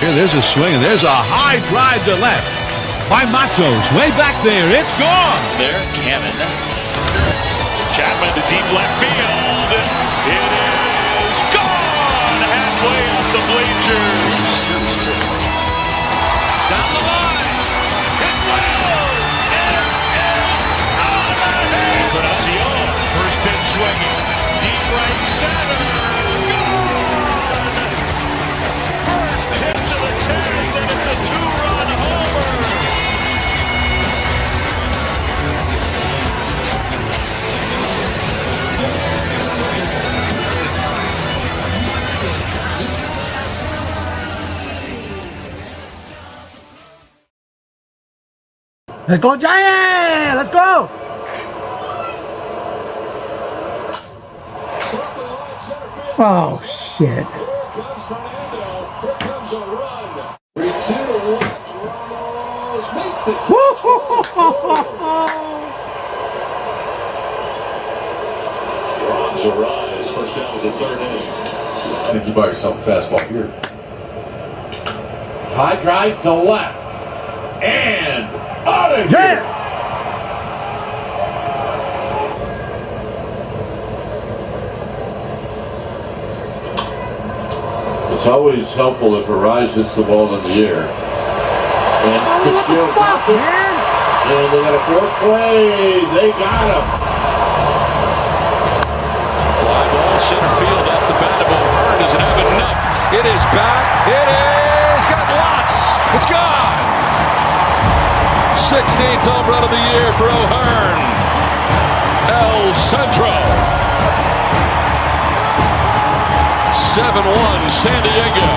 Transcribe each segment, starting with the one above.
Here, there's a swing, and there's a high drive to left by Matos. Way back there. It's gone. There, Cannon. Chapman to deep left field. It is gone. Halfway up the bleachers. Down the line. Hit well. It is out of here. Encarnacion. First pitch swinging. Deep right center. First pitch of the 10th, and it's a two-run homer. Let's go, Giant! Let's go! Oh, shit. Arise, first down with the third inning. I think you bought yourself a fastball here. High drive to left. And out of here! It's always helpful if Arise hits the ball in the air. And what the fuck, man? And they got a force play. They got him. Fly ball center field off the bat of O'Hearn. Does it have enough? It is back. It is. Got lots. It's gone. 16th home run of the year for O'Hearn. El Centro. 7-1 San Diego.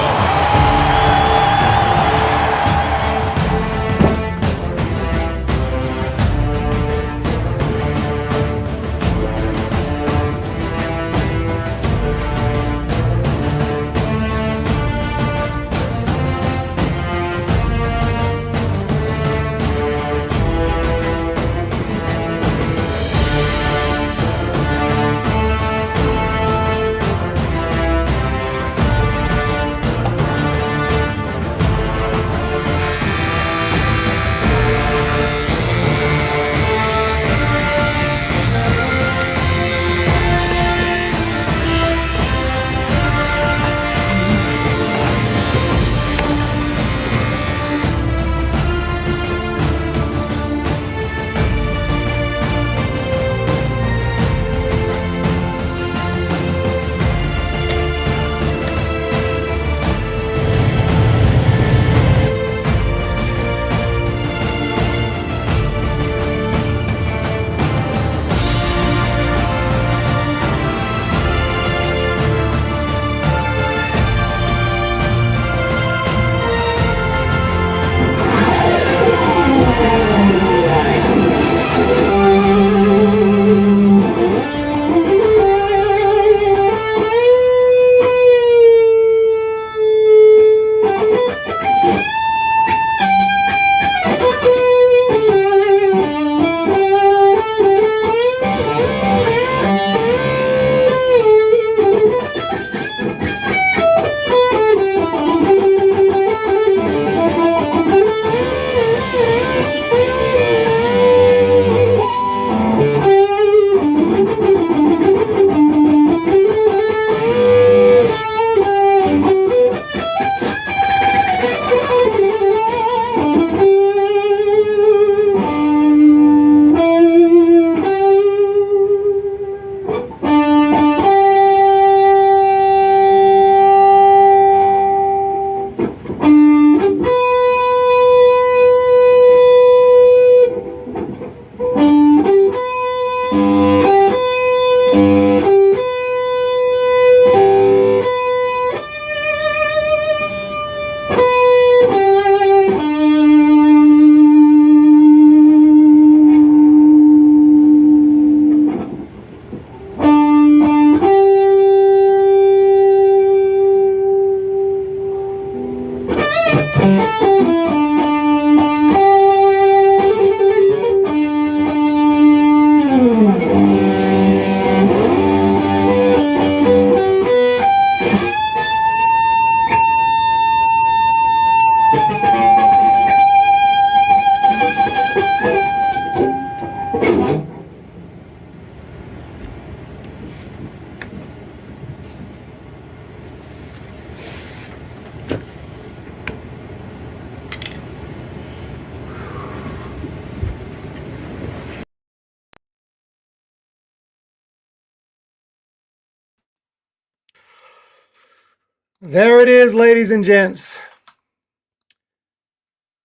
There it is, ladies and gents.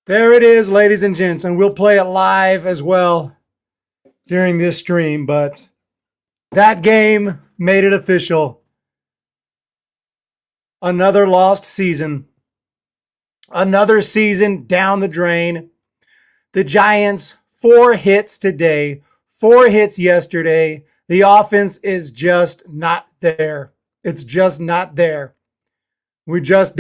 There it is, ladies and gents. And we'll play it live as well during this stream. But that game made it official. Another lost season. Another season down the drain. The Giants, 4 hits today, 4 hits yesterday. The offense is just not there. It's just not there. We just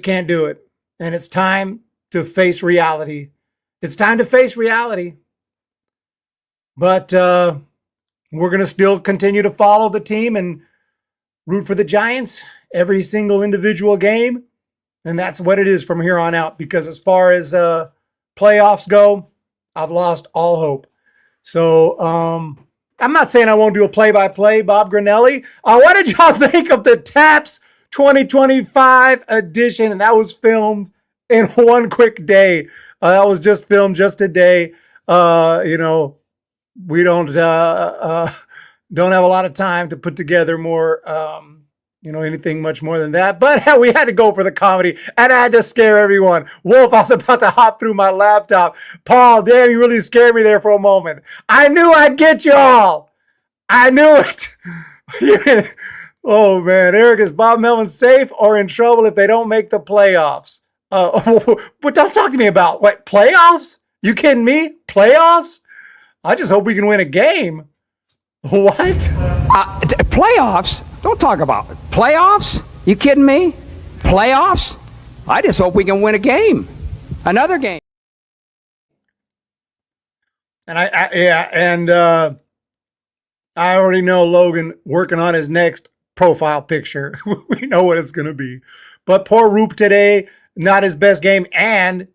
can't do it. And it's time to face reality. It's time to face reality. But we're going to still continue to follow the team and root for the Giants every single individual game. And that's what it is from here on out. Because as far as playoffs go, I've lost all hope. So I'm not saying I won't do a play-by-play, Bob Granelli. What did y'all think of the Taps 2025 edition? And that was filmed in one quick day. That was just filmed just today. We don't have a lot of time to put together more, anything much more than that. But we had to go for the comedy, and I had to scare everyone. Wolf, I was about to hop through my laptop. Paul, damn, you really scared me there for a moment. I knew I'd get you all. I knew it. Oh, man. Eric, is Bob Melvin safe or in trouble if they don't make the playoffs? But don't talk to me about, what, playoffs? You kidding me? Playoffs? I just hope we can win a game. What? Playoffs? Don't talk about it. Playoffs? You kidding me? Playoffs? I just hope we can win a game. Another game. And I already know Logan working on his next profile picture. We know what it's going to be. But poor Roop today, not his best game. And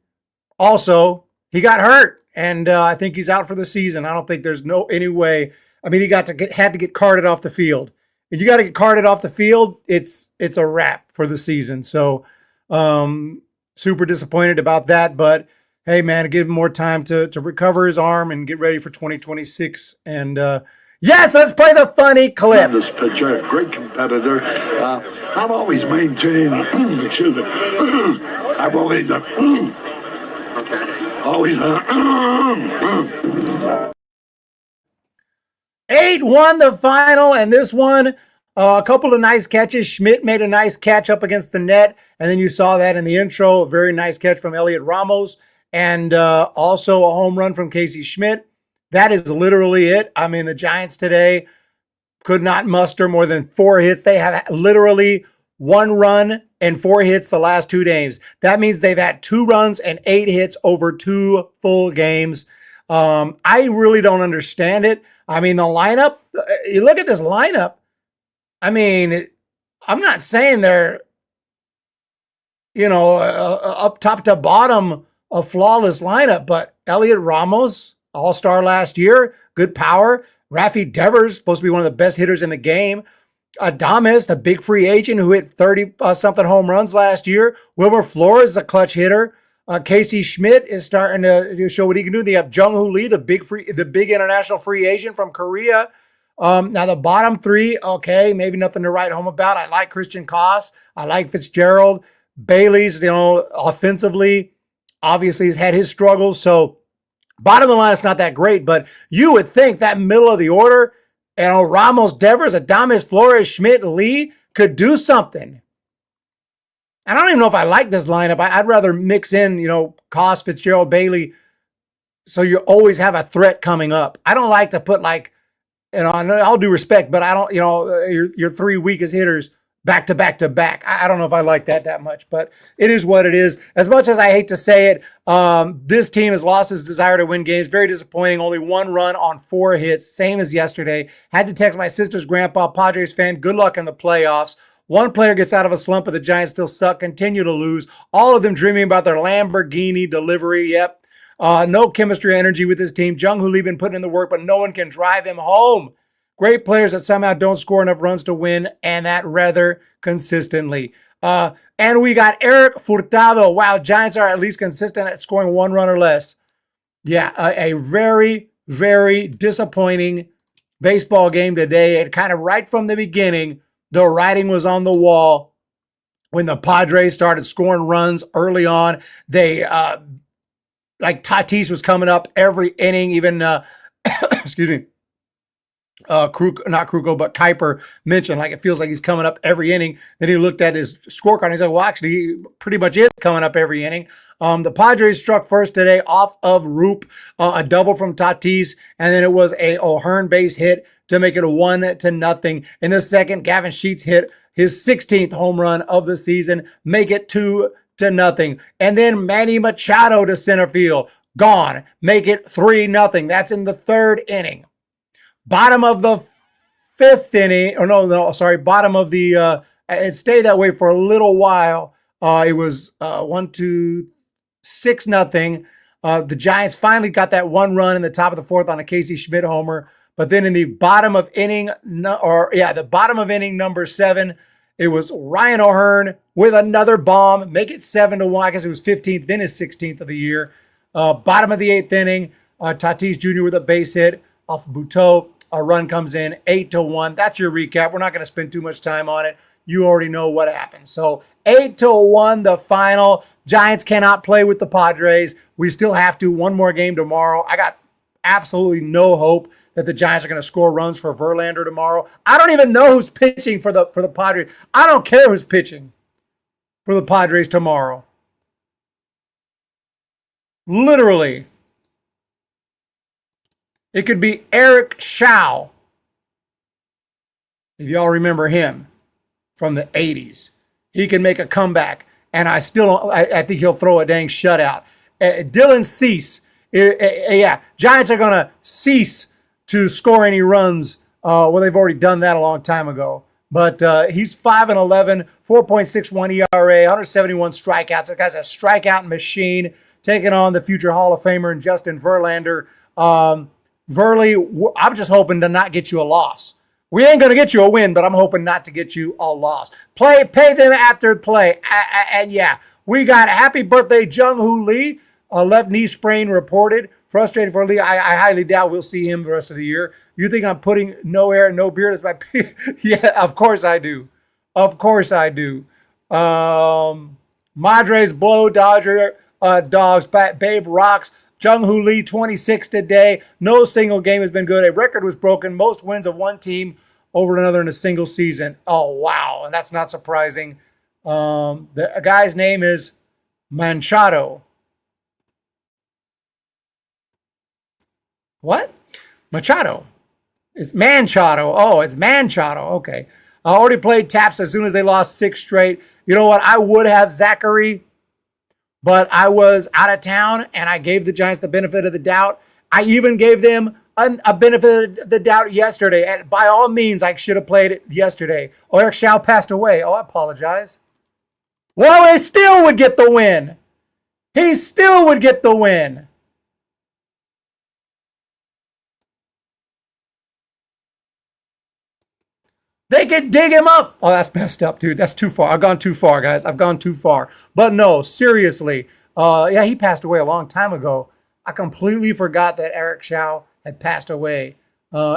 also, he got hurt. And I think he's out for the season. I don't think there's any way. I mean, he had to get carted off the field. And you got to get carted off the field, it's a wrap for the season. So super disappointed about that. But hey, man, give him more time to recover his arm and get ready for 2026. And yes, let's play the funny clip. This pitcher, great competitor. I've always maintained, excuse me, I've always, always, 8-1 the final, and this one, a couple of nice catches. Schmidt made a nice catch up against the net, and then you saw that in the intro, a very nice catch from Elliot Ramos, and also a home run from Casey Schmidt. That is literally it. I mean, the Giants today could not muster more than 4 hits. They have literally 1 run and 4 hits the last 2 games. That means they've had 2 runs and 8 hits over 2 full games. I really don't understand it. I mean, the lineup, you look at this lineup. I mean, I'm not saying they're, up top to bottom, a flawless lineup, but Elliot Ramos, all-star last year, good power. Rafi Devers, supposed to be one of the best hitters in the game. Adames, the big free agent who hit 30-something home runs last year. Wilmer Flores is a clutch hitter. Casey Schmidt is starting to show what he can do. They have Jung-Hoo Lee, the big international free agent from Korea. Now the bottom 3, okay, maybe nothing to write home about. I like Christian Koss. I like Fitzgerald. Bailey's, offensively, obviously has had his struggles. So bottom of the line, it's not that great, but you would think that middle of the order, Ramos, Devers, Adames, Flores, Schmidt, Lee could do something. And I don't even know if I like this lineup. I'd rather mix in, Koss, Fitzgerald, Bailey, so you always have a threat coming up. I don't like to put all due respect, but I don't, your 3 weakest hitters back to back to back. I don't know if I like that much, but it is what it is. As much as I hate to say it, this team has lost its desire to win games. Very disappointing. Only 1 run on 4 hits, same as yesterday. Had to text my sister's grandpa, Padres fan. Good luck in the playoffs. 1 player gets out of a slump, but the Giants still suck, continue to lose. All of them dreaming about their Lamborghini delivery. Yep. No chemistry, energy with this team. Jung-Hoo Lee been putting in the work, but no one can drive him home. Great players that somehow don't score enough runs to win, and that rather consistently. And we got Eric Furtado. Wow, Giants are at least consistent at scoring 1 run or less. Yeah, a very, very disappointing baseball game today. And kind of right from the beginning, the writing was on the wall when the Padres started scoring runs early on, they like Tatis was coming up every inning, even excuse me, not Kruko, but Kuiper mentioned, like, it feels like he's coming up every inning. Then he looked at his scorecard and he said, well, actually, he pretty much is coming up every inning. The Padres struck first today off of Roop, a double from Tatis, and then it was a O'Hearn base hit to make it a 1-0. In the second, Gavin Sheets hit his 16th home run of the season, make it 2-0. And then Manny Machado to center field, gone, make it 3-0. That's in the third inning. Bottom of the fifth inning, bottom of the, it stayed that way for a little while. It was 6-0. The Giants finally got that one run in the top of the fourth on a Casey Schmidt homer. But then in the bottom of inning number 7, it was Ryan O'Hearn with another bomb, make it 7-1. I guess it was 15th, then his 16th of the year. Bottom of the 8th inning, Tatis Jr. with a base hit off Buteau. A run comes in, 8-1. That's your recap. We're not going to spend too much time on it. You already know what happened. So 8-1, the final. Giants cannot play with the Padres. We still have to. One more game tomorrow. I got absolutely no hope that the Giants are going to score runs for Verlander tomorrow. I don't even know who's pitching for the Padres. I don't care who's pitching for the Padres tomorrow. Literally. It could be Eric Shaw, if y'all remember him from the 80s. He can make a comeback, and I think he'll throw a dang shutout. Dylan Cease, Giants are going to cease to score any runs. Well, they've already done that a long time ago. But he's 5-11, 4.61 ERA, 171 strikeouts. That guy's a strikeout machine, taking on the future Hall of Famer and Justin Verlander. Verley, I'm just hoping to not get you a loss. We ain't going to get you a win, but I'm hoping not to get you a loss. Pay them after play. And yeah, we got happy birthday, Jung-Hoo Lee. A left knee sprain reported. Frustrated for Lee. I highly doubt we'll see him the rest of the year. You think I'm putting no air, no beard as my pick? Yeah, of course I do. Of course I do. Madres blow Dodger dogs. Babe rocks. Jung-Hoo Lee, 26 today. No single game has been good. A record was broken. Most wins of one team over another in a single season. Oh, wow. And that's not surprising. The guy's name is Machado. What? Machado. It's Manchado. Oh, it's Manchado. Okay. I already played taps as soon as they lost 6 straight. You know what? I would have Zachary, but I was out of town, and I gave the Giants the benefit of the doubt. I even gave them a benefit of the doubt yesterday. And by all means, I should have played it yesterday. Oh, Eric Shaw passed away. Oh, I apologize. Well, he still would get the win. He still would get the win. They could dig him up. Oh, that's messed up, dude. That's too far. I've gone too far, guys. I've gone too far. But no, seriously. Yeah, he passed away a long time ago. I completely forgot that Eric Shaw had passed away,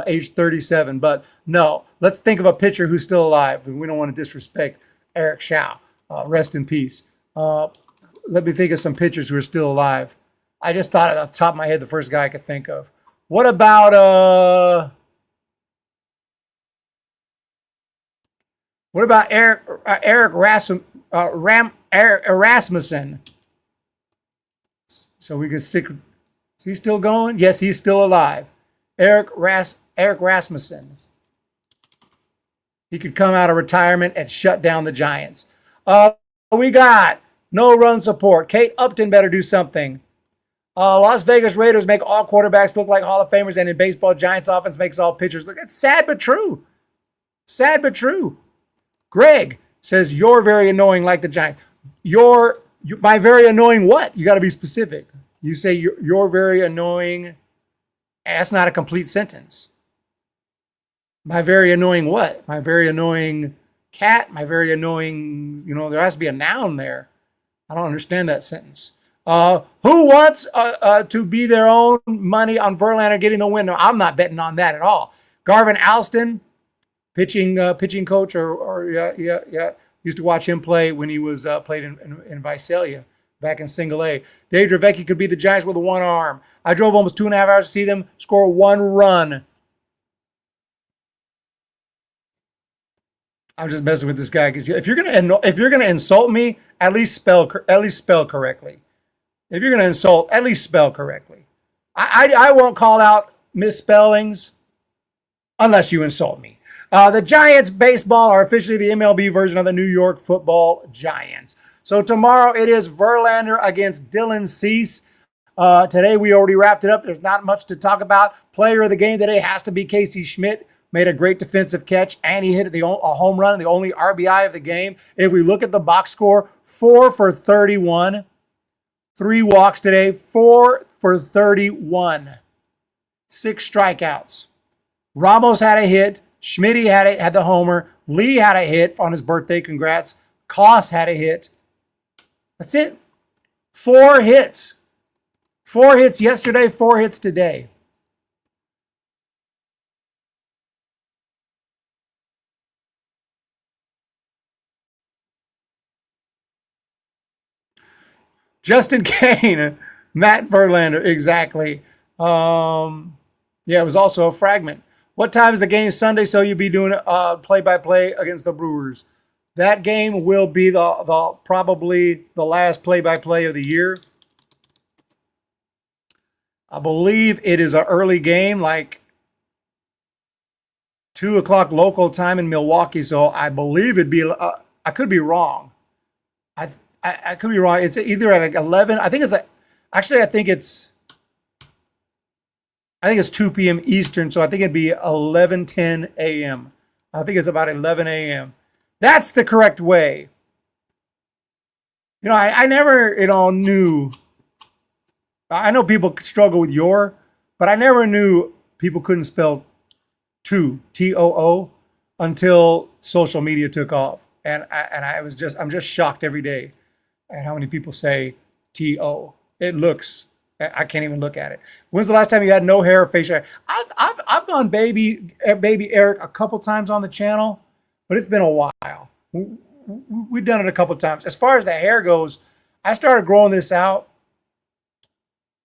age 37. But no, let's think of a pitcher who's still alive. We don't want to disrespect Eric Shaw. Rest in peace. Let me think of some pitchers who are still alive. I just thought off the top of my head the first guy I could think of. What about Eric Rasmussen? So we could stick. Is he still going? Yes, he's still alive. Eric Rasmussen. He could come out of retirement and shut down the Giants. We got no run support. Kate Upton better do something. Las Vegas Raiders make all quarterbacks look like Hall of Famers, and in baseball, Giants offense makes all pitchers look. It's sad but true. Sad but true. Greg says, you're very annoying like the Giants. My very annoying what? You got to be specific. You say you're very annoying. That's not a complete sentence. My very annoying what? My very annoying cat? My very annoying, there has to be a noun there. I don't understand that sentence. Who wants to be their own money on Verlander getting the win? No, I'm not betting on that at all. Garvin Alston, pitching coach, or Used to watch him play when he was played in Visalia back in Single A. Dave Dravecki could beat the Giants with one arm. I drove almost 2.5 hours to see them score one run. I'm just messing with this guy because if you're gonna insult me, at least spell correctly. If you're gonna insult, at least spell correctly. I won't call out misspellings unless you insult me. The Giants baseball are officially the MLB version of the New York Football Giants. So tomorrow it is Verlander against Dylan Cease. Today we already wrapped it up. There's not much to talk about. Player of the game today has to be Casey Schmidt. Made a great defensive catch, and he hit a home run, the only RBI of the game. If we look at the box score, 4 for 31. 3 walks today, 4 for 31. 6 strikeouts. Ramos had a hit. Schmidt had the homer. Lee had a hit on his birthday. Congrats. Koss had a hit. That's it. 4 hits. 4 hits yesterday, 4 hits today. Justin Kane, Matt Verlander, exactly. Yeah, it was also a fragment. What time is the game Sunday? So you'll be doing play-by-play against the Brewers. That game will be the probably the last play-by-play of the year. I believe it is an early game, like 2 o'clock local time in Milwaukee. So I believe it'd be. I could be wrong. I could be wrong. It's either at like 11. I think it's actually I think it's 2 p.m. Eastern, so I think it'd be 11:10 a.m. I think it's about 11 a.m. That's the correct way. I never knew. I know people struggle with but I never knew people couldn't spell T-O-O until social media took off, and I'm just shocked every day. And how many people say T-O? I can't even look at it. When's the last time you had no hair or facial hair? I've gone baby Eric a couple times on the channel, but it's been a while. We've done it a couple times. As far as the hair goes, I started growing this out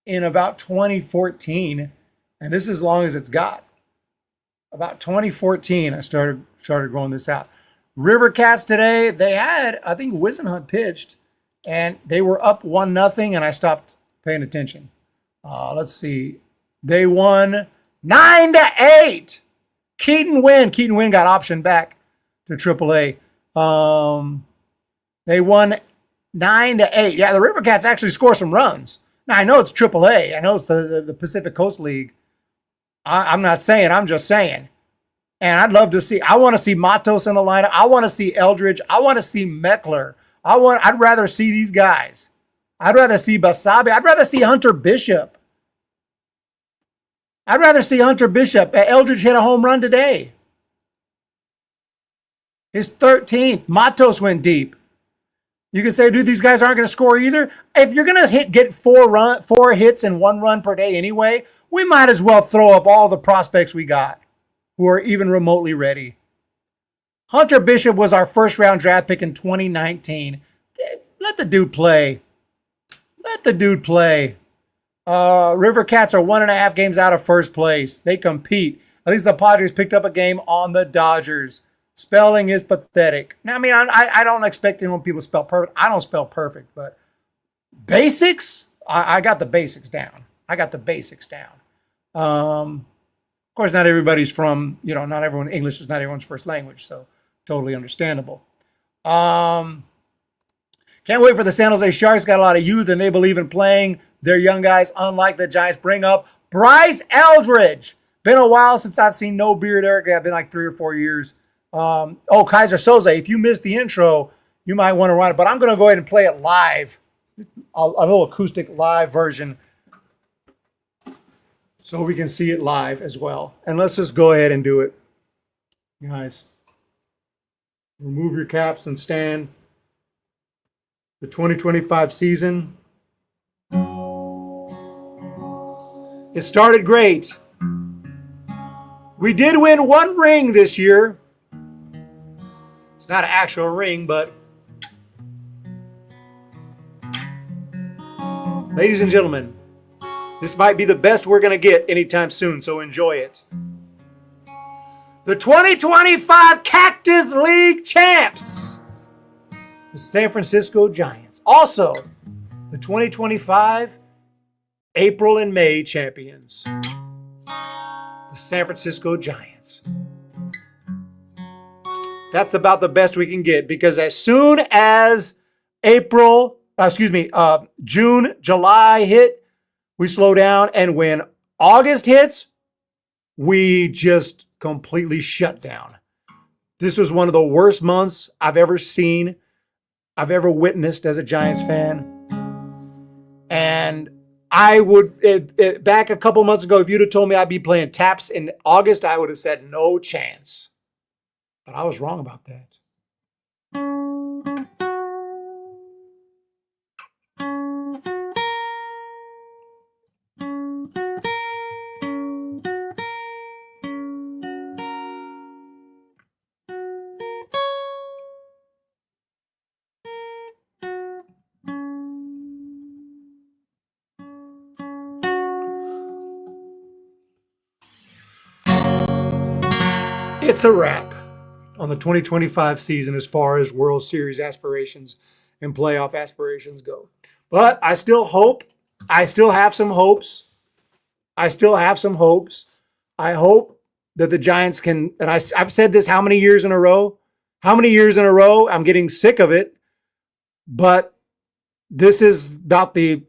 in about 2014, and this is as long as it's got. About 2014, I started growing this out. River Cats today, they had, I think Whisenhunt pitched, and they were up 1-0, and I stopped paying attention. Let's see. They won 9-8. Keaton Wynn got optioned back to AAA. They won 9-8. Yeah, the River Cats actually score some runs. Now, I know it's AAA. I know it's the Pacific Coast League. I'm not saying. I'm just saying. And I'd love to see. I want to see Matos in the lineup. I want to see Eldridge. I want to see Meckler. I'd rather see these guys. I'd rather see Basabe. I'd rather see Hunter Bishop. Eldridge hit a home run today. His 13th. Matos went deep. You can say, dude, these guys aren't going to score either. If you're going to get 4 hits and 1 run per day anyway, we might as well throw up all the prospects we got who are even remotely ready. Hunter Bishop was our first-round draft pick in 2019. Let the dude play. River Cats are 1.5 games out of first place. They compete. At least the Padres picked up a game on the Dodgers. Spelling is pathetic. Now, I mean, I don't expect anyone people spell perfect. I don't spell perfect, but basics, I got the basics down. Of course, not everybody's from, not everyone, English is not everyone's first language, so totally understandable. Can't wait for the San Jose Sharks. Got a lot of youth, and they believe in playing their young guys, unlike the Giants. Bring up Bryce Eldridge. Been a while since I've seen No Beard Eric. It's been like 3 or 4 years. Kaiser Soze, if you missed the intro, you might want to run it, but I'm going to go ahead and play it live, a little acoustic live version, so we can see it live as well. And let's just go ahead and do it. Guys, remove your caps and stand. The 2025 season. It started great. We did win 1 ring this year. It's not an actual ring, but ladies and gentlemen, this might be the best we're going to get anytime soon, so enjoy it. The 2025 Cactus League champs, the San Francisco Giants. Also, the 2025 April and May champions, the San Francisco Giants. That's about the best we can get, because as soon as June, July hit, we slow down, and when August hits, we just completely shut down. This was one of the worst months I've ever seen, I've ever witnessed as a Giants fan. And I would, back a couple months ago, if you'd have told me I'd be playing taps in August, I would have said no chance. But I was wrong about that. It's a wrap on the 2025 season as far as World Series aspirations and playoff aspirations go. But I still hope. I still have some hopes. I hope that the Giants can, and I've said this how many years in a row? I'm getting sick of it. But this is about the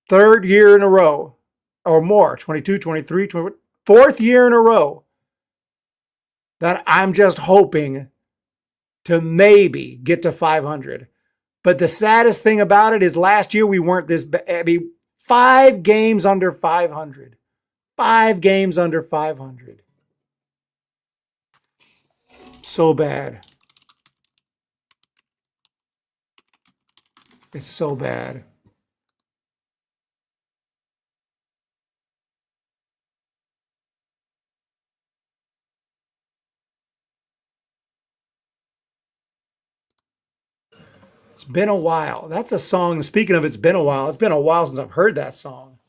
third year in a row or more, 22, 23, 24, fourth year in a row that I'm just hoping to maybe get to 500. But the saddest thing about it is last year we weren't this bad. I mean, 5 games under 500. 5 games under 500. So bad. It's so bad. It's been a while. That's a song. Speaking of, it's been a while since I've heard that song.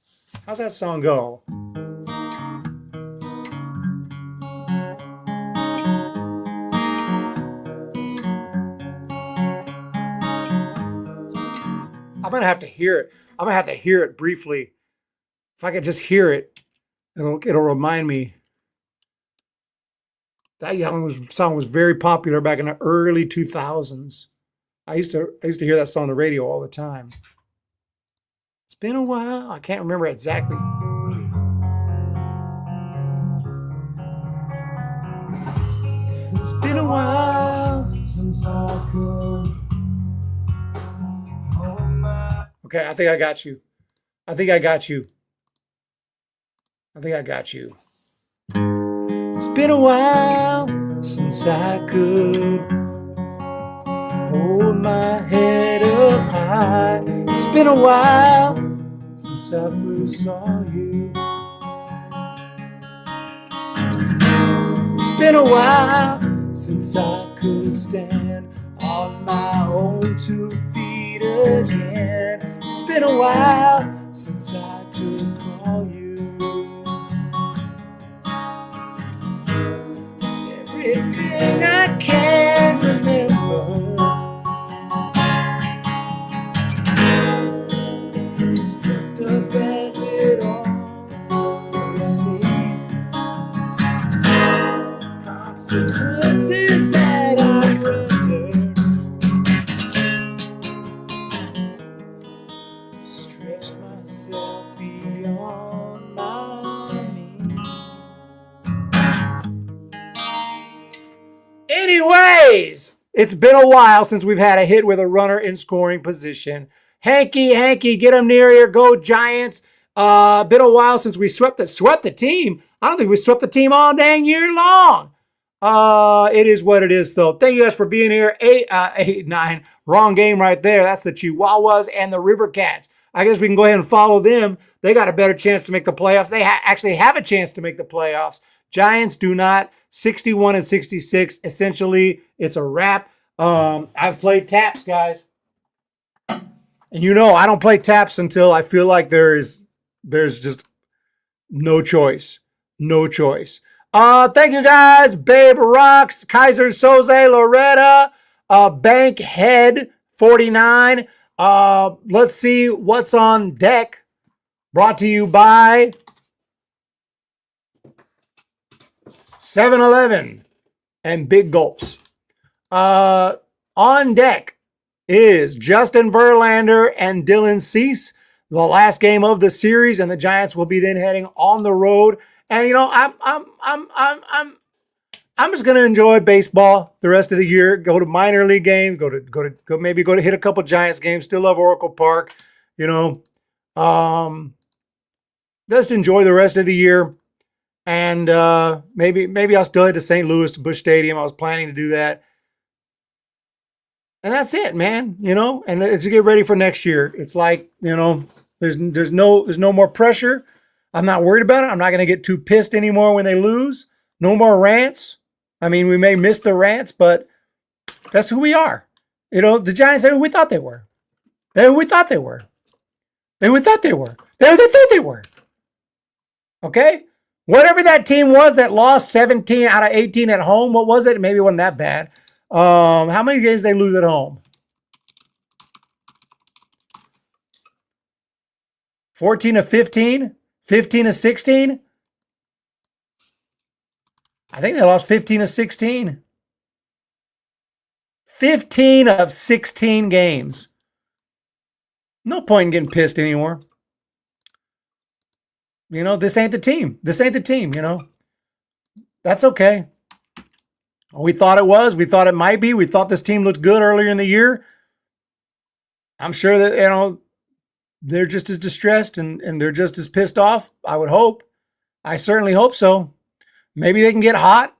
How's that song go? I'm going to have to hear it. I'm going to have to hear it briefly. If I could just hear it, it'll remind me. That song was very popular back in the early 2000s. I used to hear that song on the radio all the time. It's been a while. I can't remember exactly. It's been a while since I could. Okay, I think I got you. It's been a while since I could hold my head up high. It's been a while since I first saw you. It's been a while since I could stand on my own 2 feet again. It's been a while since I could call you. Everything I can remember is picked up as it always seemed. Consequences that I rendered stretched myself beyond my means. Anyways, it's been a while since we've had a hit with a runner in scoring position. Hanky, get them near here. Go Giants. Been a while since we swept the team. I don't think we swept the team all dang year long. It is what it is, though. Thank you guys for being here. 8-9. Wrong game right there. That's the Chihuahuas and the River Cats. I guess we can go ahead and follow them. They got a better chance to make the playoffs. They actually have a chance to make the playoffs. Giants do not. 61 and 66. Essentially, it's a wrap. I've played taps, guys. And you know, I don't play taps until I feel like there's just no choice. No choice. Thank you guys. Babe Rocks, Kaiser Soze, Loretta, Bankhead 49. Let's see what's on deck. Brought to you by 7-Eleven and Big Gulps. On deck is Justin Verlander and Dylan Cease, the last game of the series, and the Giants will be then heading on the road. And you know, I'm just gonna enjoy baseball the rest of the year. Go to minor league game. Go to hit a couple Giants games. Still love Oracle Park. You know, just enjoy the rest of the year. And maybe I'll still head to St. Louis to Busch Stadium. I was planning to do that. And that's it, man. You know, and to get ready for next year. It's like, you know, there's no more pressure. I'm not worried about it. I'm not going to get too pissed anymore when they lose. No more rants. I mean, we may miss the rants, but that's who we are. You know, the Giants are who we thought they were. They're who we thought they were. They're who we thought they were. They're who they thought they were. Okay? Whatever that team was that lost 17 out of 18 at home, what was it? Maybe it wasn't that bad. How many games they lose at home? 14 of 15? 15 of 16? I think they lost 15 of 16. 15 of 16 games. No point in getting pissed anymore. You know, this ain't the team. This ain't the team, you know. That's okay. We thought it was. We thought it might be. We thought this team looked good earlier in the year. I'm sure that, you know, they're just as distressed and they're just as pissed off, I would hope. I certainly hope so. Maybe they can get hot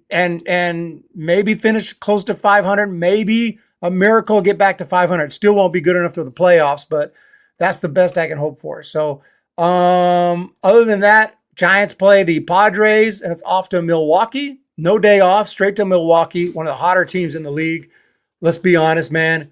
and maybe finish close to 500. Maybe a miracle get back to 500. Still won't be good enough for the playoffs, but that's the best I can hope for. So, other than that, Giants play the Padres and it's off to Milwaukee. No day off, straight to Milwaukee, one of the hotter teams in the league. Let's be honest, man.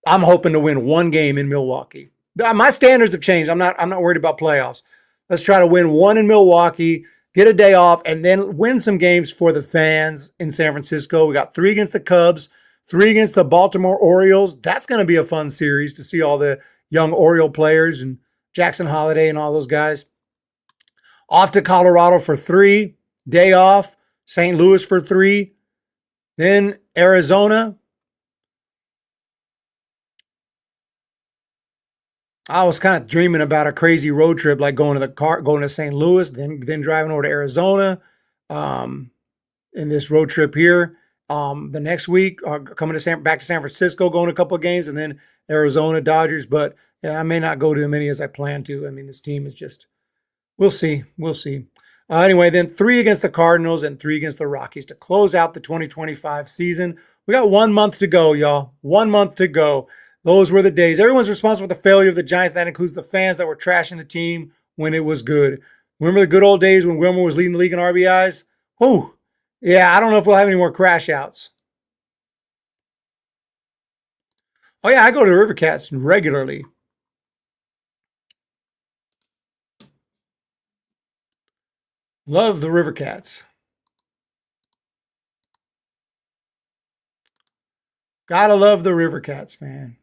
I'm hoping to win one game in Milwaukee. My standards have changed. I'm not worried about playoffs. Let's try to win one in Milwaukee, get a day off, and then win some games for the fans in San Francisco. We got 3 against the Cubs, 3 against the Baltimore Orioles. That's going to be a fun series to see all the young Oriole players and Jackson Holiday and all those guys. Off to Colorado for 3, day off. St. Louis for 3. Then Arizona. I was kind of dreaming about a crazy road trip, like going to St. Louis, then driving over to Arizona. In this road trip here, the next week, coming back to San Francisco, going to a couple of games, and then Arizona Dodgers. But yeah, I may not go to as many as I plan to. I mean, this team is just, we'll see. Anyway, then 3 against the Cardinals and 3 against the Rockies to close out the 2025 season. We got 1 month to go, y'all. 1 month to go. Those were the days. Everyone's responsible for the failure of the Giants. That includes the fans that were trashing the team when it was good. Remember the good old days when Wilmer was leading the league in RBIs? Whew. Yeah, I don't know if we'll have any more crash outs. Oh, yeah, I go to the River Cats regularly. Love the River Cats. Gotta love the River Cats, man.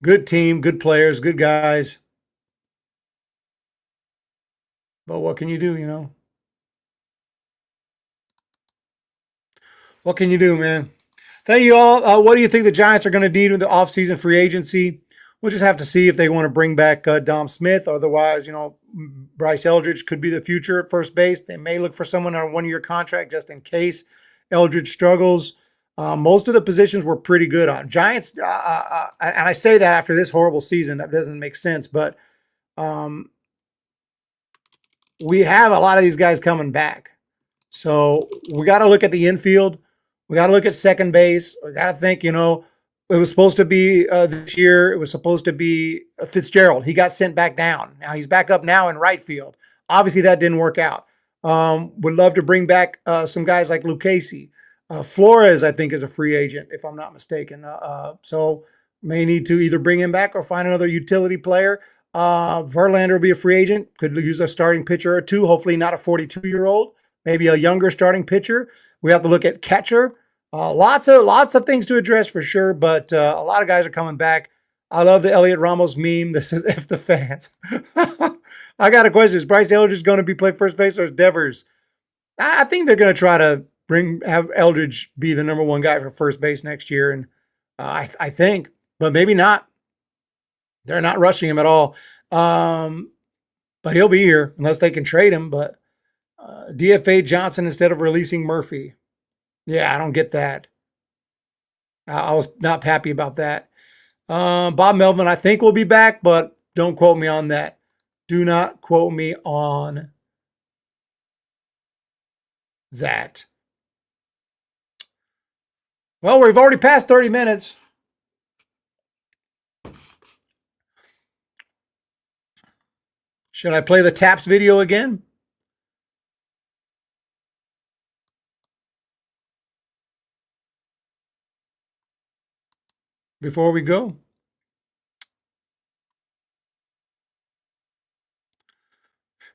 Good team, good players, good guys. But what can you do, you know? What can you do, man? Thank you all. What do you think the Giants are going to do with the offseason free agency? We'll just have to see if they want to bring back Dom Smith. Otherwise, you know, Bryce Eldridge could be the future at first base. They may look for someone on a 1-year contract just in case Eldridge struggles. Most of the positions were pretty good on Giants. And I say that after this horrible season, that doesn't make sense. But we have a lot of these guys coming back. So we got to look at the infield. We got to look at second base. We got to think, you know, It was supposed to be this year. It was supposed to be Fitzgerald. He got sent back down. Now he's back up now in right field. Obviously, that didn't work out. Would love to bring back some guys like Lucchesi. Flores, I think, is a free agent, if I'm not mistaken. So may need to either bring him back or find another utility player. Verlander will be a free agent. Could use a starting pitcher or two. Hopefully not a 42-year-old. Maybe a younger starting pitcher. We have to look at catcher. Lots of things to address for sure, but a lot of guys are coming back. I love the Elliot Ramos meme. This is F the fans. I got a question. Is Bryce Eldridge going to be play first base or is Devers? I think they're going to try to have Eldridge be the number one guy for first base next year, and I think, but maybe not. They're not rushing him at all, but he'll be here unless they can trade him. But DFA Johnson instead of releasing Murphy. Yeah, I don't get that. I was not happy about that. Bob Melvin, I think, will be back, but don't quote me on that. Do not quote me on that. Well, we've already passed 30 minutes. Should I play the Taps video again? Before we go.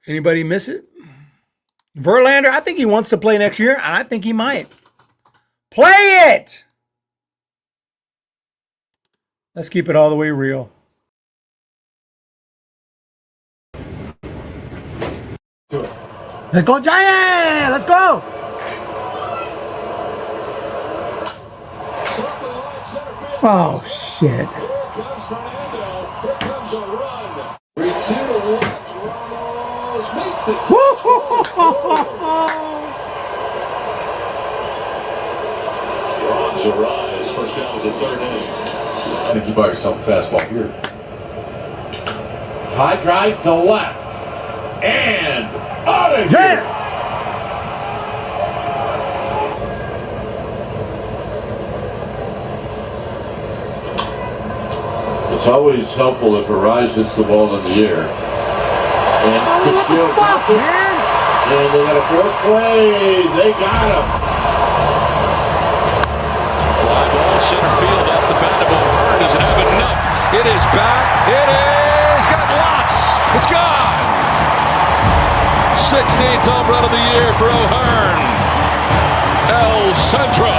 Anybody miss it? Verlander, I think he wants to play next year, and I think he might. Play it! Let's keep it all the way real. Let's go, Giants! Let's go! Oh, shit. Here comes Fernando. Here comes a run. 3-2 to left. Ramos makes it. Ron's arrives. First down with the third inning. I think you buy yourself a fastball here. High drive to left. And out of here. It's always helpful if Arise hits the ball in the air. And What the fuck, man? And they got a force play. They got him. Fly ball center field off the bat of O'Hearn. Does it have enough? It is back. It is. Got lots. It's gone. 16th home run of the year for O'Hearn. El Centro.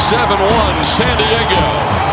7-1 San Diego.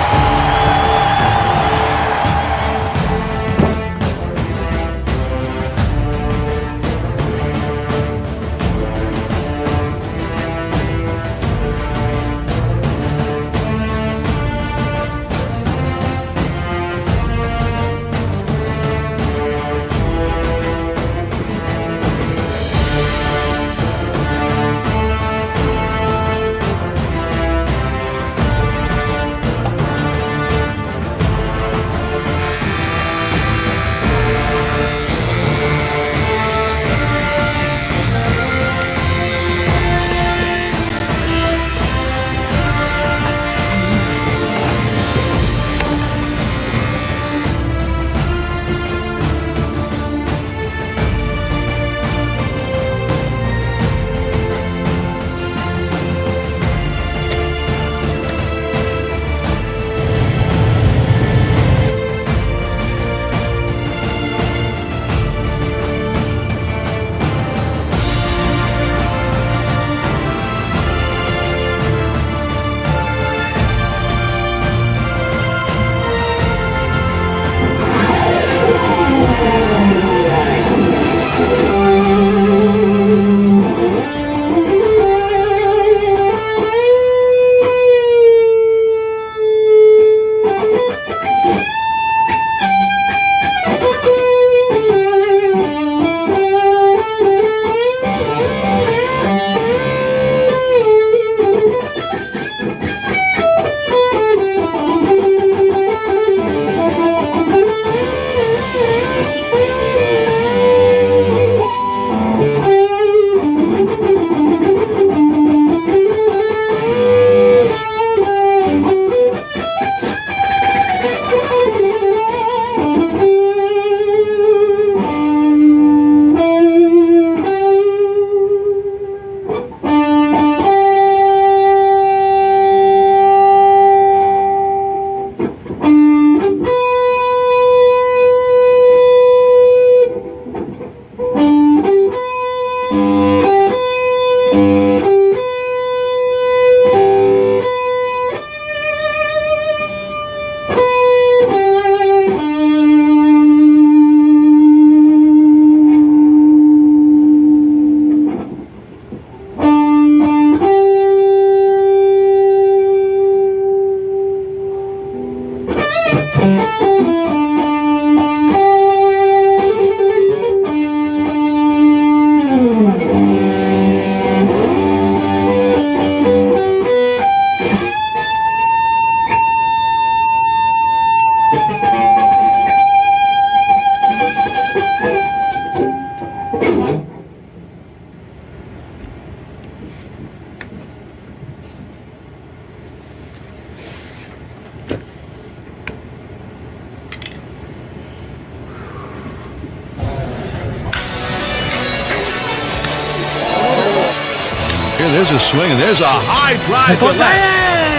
Here, there's a swing, and there's a high drive to left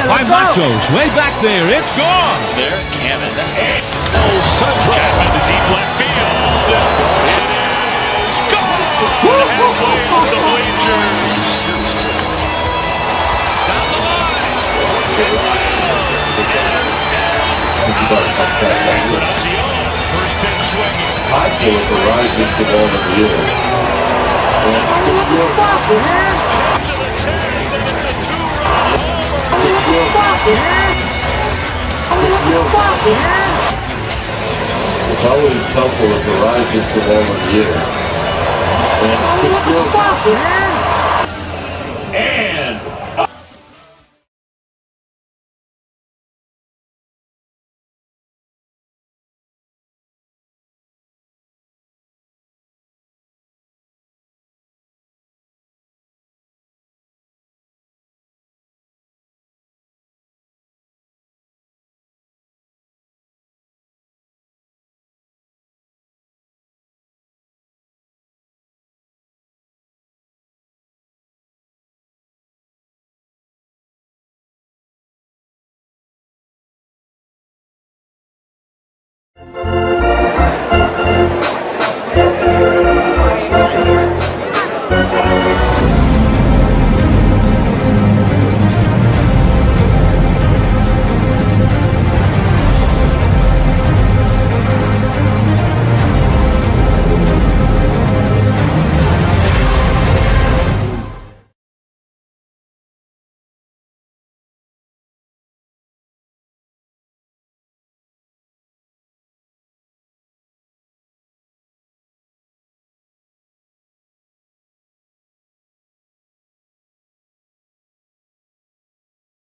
by Matos. Way back there, it's gone. There, Cannon. Oh, Sunshine into deep left field. It is gone. Halfway over the bleachers. Down the line. First pitch swinging. High for Verizon hits the ball in the air. It's always helpful if Verizon hits the ball in the air. And